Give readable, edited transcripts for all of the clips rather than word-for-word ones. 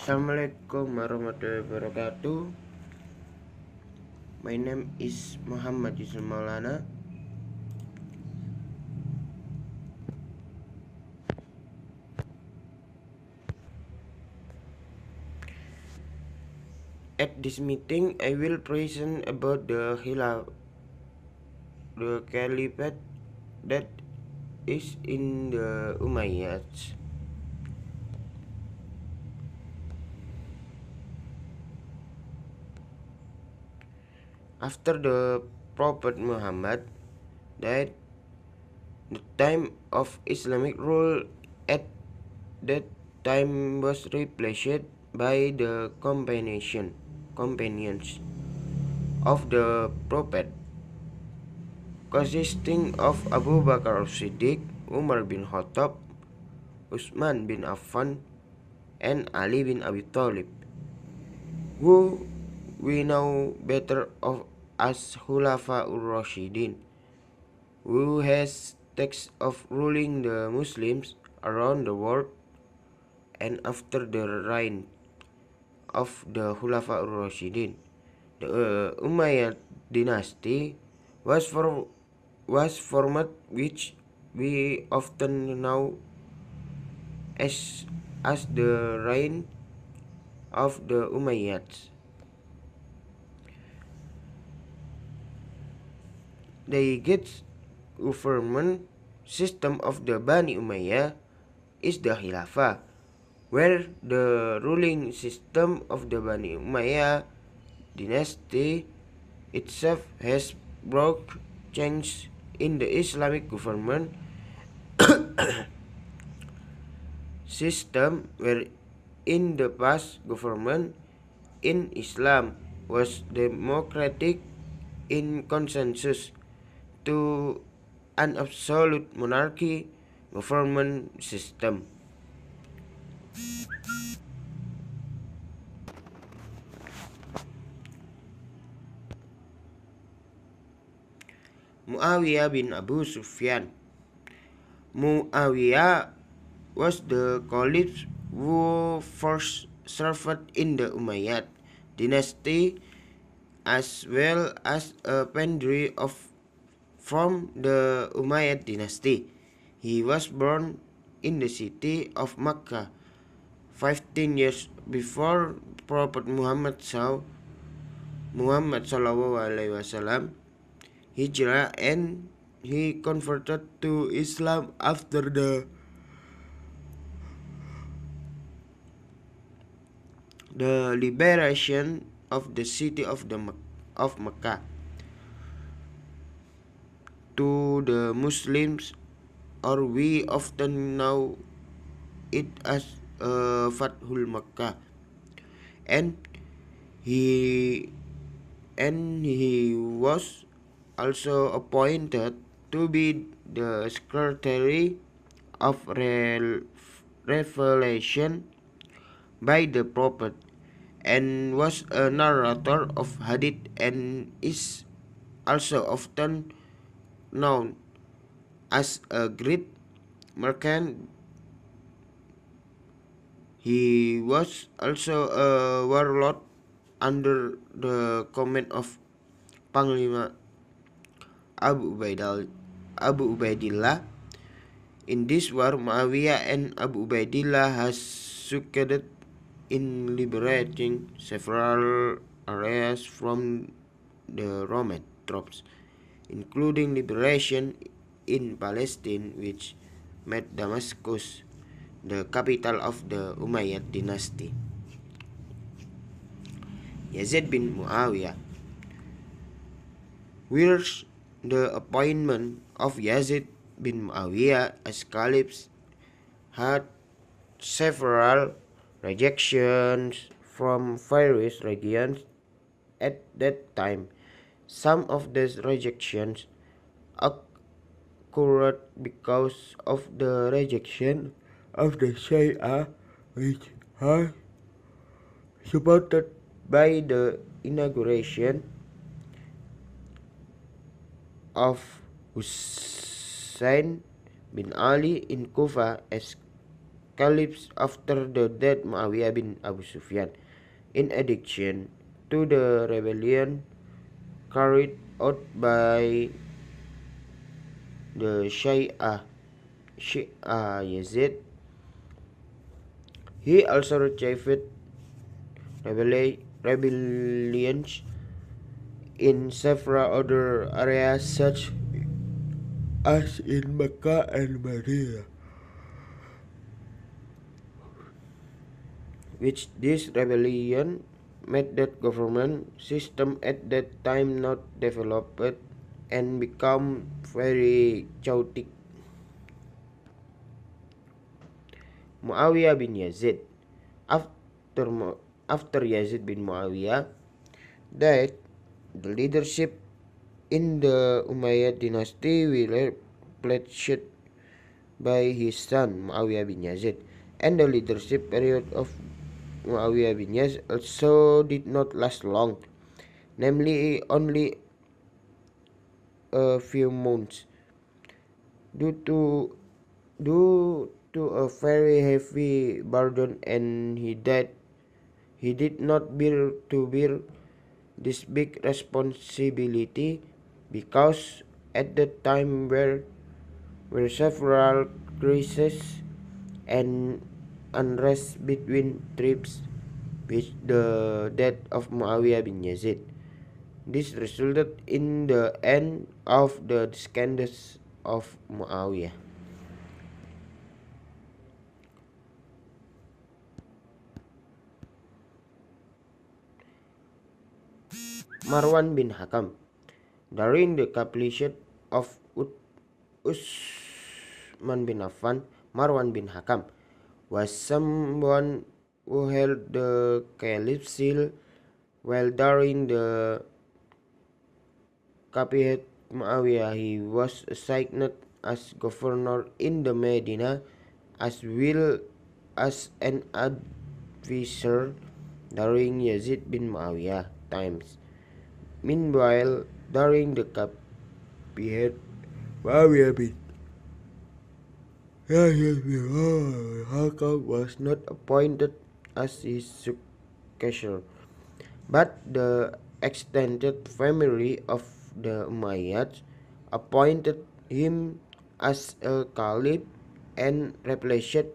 Assalamualaikum warahmatullahi wabarakatuh. My name is Muhammad Yusuf Maulana. At this meeting, I will present about the caliphate that is in the Umayyads. After the Prophet Muhammad died, the time of Islamic rule at that time was replaced by the companions of the Prophet, consisting of Abu Bakar as-Siddiq, Umar bin Khattab, Utsman bin Affan, and Ali bin Abi Thalib, who we know better of as Khulafa ur-Rashidin, who has task of ruling the Muslims around the world. And after the reign of the Khulafa ur-Rashidin, the Umayyad dynasty was formed, which we often know as the reign of the Umayyads. The government system of the Bani Umayyah is the Khilafah, where the ruling system of the Bani Umayyah dynasty itself has brought change in the Islamic government system, where in the past government in Islam was democratic in consensus to an absolute monarchy government system. Muawiyah bin Abu Sufyan. Muawiyah was the caliph who first served in the Umayyad dynasty, as well as a pendant from the Umayyad dynasty. He was born in the city of Makkah 15 years before Prophet Muhammad Sallallahu Alaihi Wasallam hijrah, and he converted to Islam after the liberation of the city of Mecca to the Muslims, or we often know it as Fathul Makkah, and he was also appointed to be the secretary of revelation by the Prophet, and was a narrator of hadith, and is also often known as a great merchant. He was also a warlord under the command of Panglima Abu Ubaidillah. In this war, Muawiyah and Abu Ubaidillah has succeeded in liberating several areas from the Roman troops, including liberation in Palestine, which made Damascus the capital of the Umayyad dynasty. Yazid bin Muawiyah. Whereas the appointment of Yazid bin Muawiyah as caliph had several rejections from various regions at that time. Some of these rejections occurred because of the rejection of the Shia, which are supported by the inauguration of Hussein bin Ali in Kufa as caliphs after the death Muawiyah bin Abu Sufyan. In addition to the rebellion carried out by the Shia Yazid, he also achieved rebellions in several other areas such as in Mecca and Medina, which this rebellion made that government system at that time not developed and become very chaotic. Muawiyah bin Yazid. After Yazid bin Muawiyah died, the leadership in the Umayyad dynasty was replaced by his son Muawiyah bin Yazid, and the leadership period of Muawiyah bin Yazid also did not last long, namely only a few months, due to a very heavy burden, and he did not bear this big responsibility because at that time were several crises and unrest between tribes with the death of Muawiyah bin Yazid. This resulted in the end of the descendants of Muawiyah. Marwan bin Hakam. During the completion of Utsman bin Affan, Marwan bin Hakam was someone who held the caliph's seal, while during the Caliphate Muawiyah he was assigned as governor in the Medina as well as an advisor during Yazid bin Muawiyah times. Meanwhile, during the Caliphate, Muawiyah bin Yazid bin Hakam was not appointed as his successor, but the extended family of the Umayyads appointed him as a caliph and replaced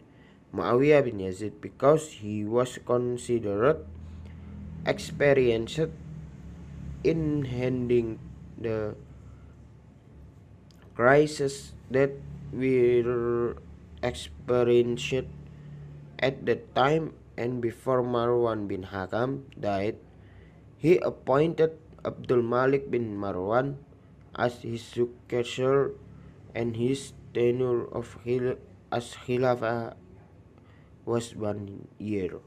Muawiyah bin Yazid because he was considered experienced in handling the crisis that were experienced at that time. And before Marwan bin Hakam died, he appointed Abdul Malik bin Marwan as his successor, and his tenure as Khilafah was 1 year.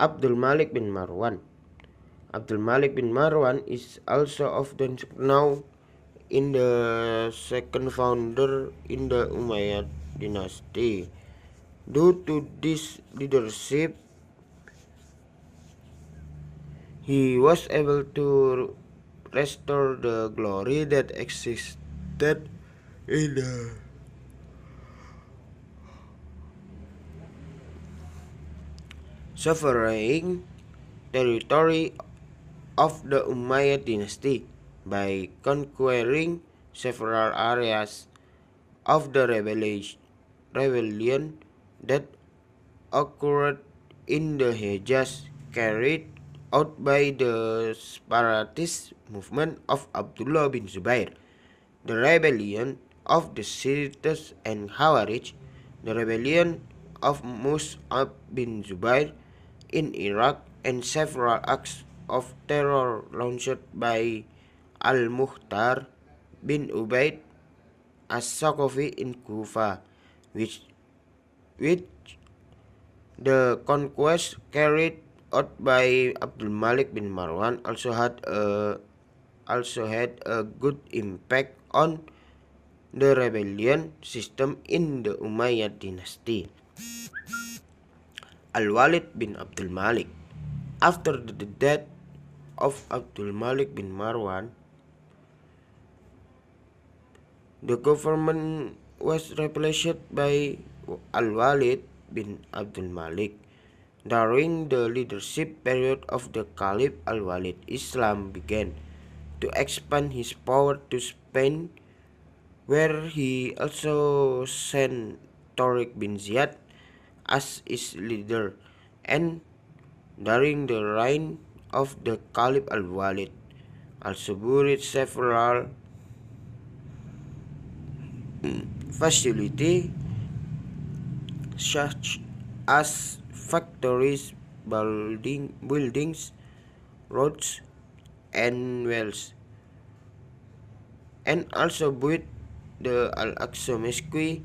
Abdul Malik bin Marwan. Abdul Malik bin Marwan is also often known in the second founder in the Umayyad dynasty. Due to this leadership, he was able to restore the glory that existed in the sovereign territory of the Umayyad dynasty by conquering several areas of the rebellion that occurred in the Hejaz, carried out by the separatist movement of Abdullah bin Zubair, the rebellion of the Shiites and Khawarij, the rebellion of Mus'ab bin Zubair in Iraq, and several acts of terror launched by Al-Mukhtar bin Ubaid as-Saqafi in Kufa, which the conquest carried out by Abdul Malik bin Marwan also had a good impact on the rebellion system in the Umayyad dynasty. Al-Walid bin Abdul Malik. After the death of Abdul Malik bin Marwan, the government was replaced by Al-Walid bin Abdul Malik. During the leadership period of the Caliph Al-Walid, Islam began to expand his power to Spain, where he also sent Tariq bin Ziyad as his leader. And during the reign of the Caliph Al-Walid, also built several facilities such as factories, buildings, roads, and wells, and also built the Al-Aqsa Mosque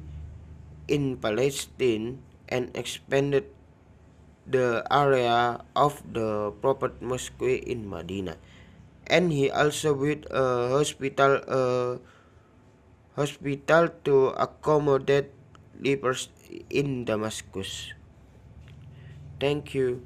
in Palestine and expanded the area of the Prophet Mosque in Medina. And he also built a hospital to accommodate lepers in Damascus. Thank you.